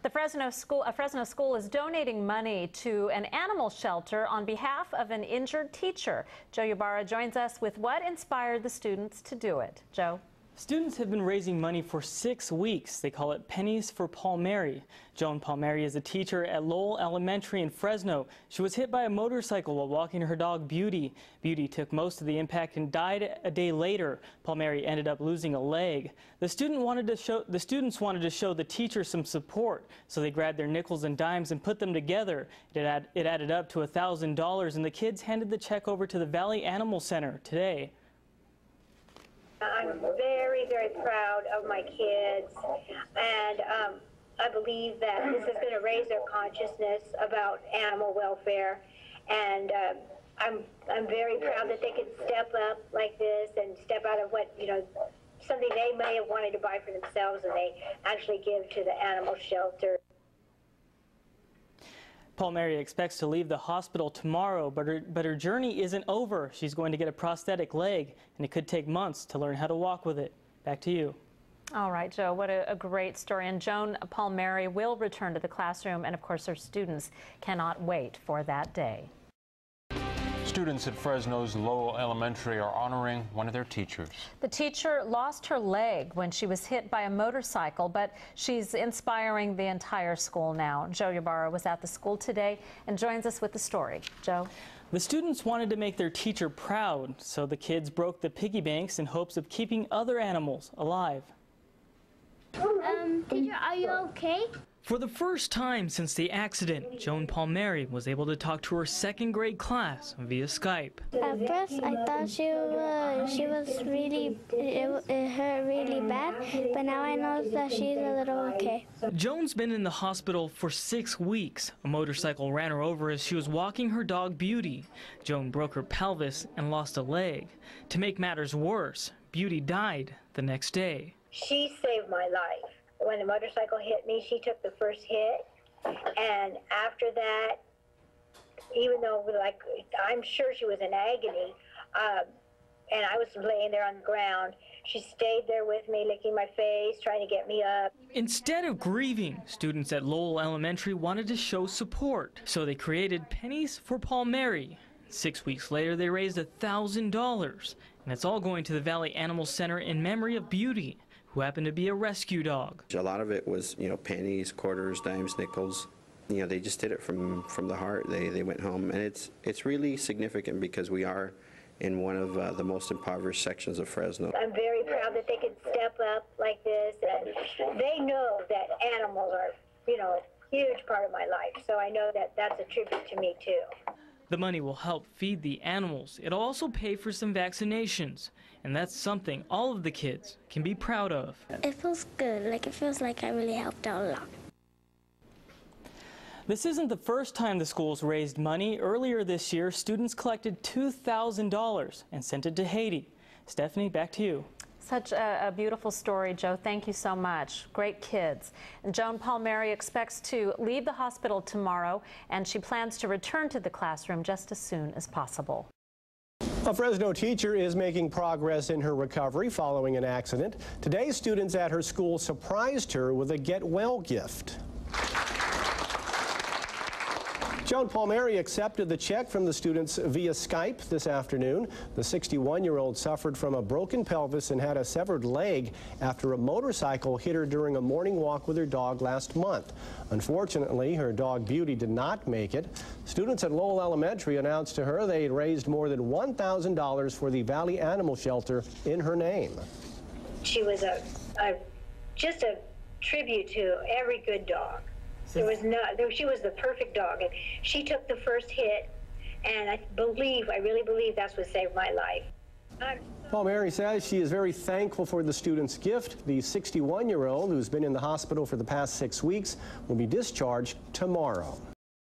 A Fresno school is donating money to an animal shelter on behalf of an injured teacher. Joe Ybarra joins us with what inspired the students to do it. Joe? Students have been raising money for 6 weeks. They call it Pennies for Palmieri. Joan Palmieri is a teacher at Lowell Elementary in Fresno. She was hit by a motorcycle while walking her dog Beauty. Beauty took most of the impact and died a day later. Palmieri ended up losing a leg. The students wanted to show the teacher some support, so they grabbed their nickels and dimes and put them together. It added up to $1,000, and the kids handed the check over to the Valley Animal Center today. I'm very, very proud of my kids, and I believe that this is going to raise their consciousness about animal welfare, and I'm very proud that they can step up like this and step out of what, something they may have wanted to buy for themselves and they actually give to the animal shelter. Palmieri expects to leave the hospital tomorrow, but her journey isn't over. She's going to get a prosthetic leg, and it could take months to learn how to walk with it. Back to you. All right, Joe, what a great story. And Joan Palmieri will return to the classroom, and of course her students cannot wait for that day. Students at Fresno's Lowell Elementary are honoring one of their teachers. The teacher lost her leg when she was hit by a motorcycle, but she's inspiring the entire school now. Joe Ybarra was at the school today and joins us with the story. Joe? The students wanted to make their teacher proud, so the kids broke the piggy banks in hopes of keeping other animals alive. Teacher, are you okay? For the first time since the accident, Joan Palmieri was able to talk to her second grade class via Skype. At first, I thought she was really, it hurt really bad, but now I know that she's a little okay. Joan's been in the hospital for 6 weeks. A motorcycle ran her over as she was walking her dog Beauty. Joan broke her pelvis and lost a leg. To make matters worse, Beauty died the next day. She saved my life. When the motorcycle hit me, she took the first hit, and after that, even though I'm sure she was in agony, and I was laying there on the ground, she stayed there with me, licking my face, trying to get me up. Instead of grieving, students at Lowell Elementary wanted to show support, so they created Pennies for Palmieri. 6 weeks later, they raised $1,000, and it's all going to the Valley Animal Center in memory of Beauty, who happened to be a rescue dog. A lot of it was, pennies, quarters, dimes, nickels. They just did it from the heart. They went home, and it's really significant because we are in one of the most impoverished sections of Fresno. I'm very proud that they can step up like this, and they know that animals are, a huge part of my life. So I know that that's a tribute to me too. The money will help feed the animals. It'll also pay for some vaccinations, and that's something all of the kids can be proud of. It feels good. It feels like I really helped out a lot. This isn't the first time the school's raised money. Earlier this year, students collected $2,000 and sent it to Haiti. Stephanie, back to you. Such a beautiful story, Joe. Thank you so much. Great kids. And Joan Palmieri expects to leave the hospital tomorrow, and she plans to return to the classroom just as soon as possible. A Fresno teacher is making progress in her recovery following an accident. Today, students at her school surprised her with a get well gift. Joan Palmieri accepted the check from the students via Skype this afternoon. The 61-year-old suffered from a broken pelvis and had a severed leg after a motorcycle hit her during a morning walk with her dog last month. Unfortunately, her dog Beauty did not make it. Students at Lowell Elementary announced to her they had raised more than $1,000 for the Valley Animal Shelter in her name. She was just a tribute to every good dog. She was the perfect dog, and she took the first hit, and I really believe that's what saved my life. Palmieri says she is very thankful for the student's gift. The 61-year-old, who's been in the hospital for the past 6 weeks, will be discharged tomorrow.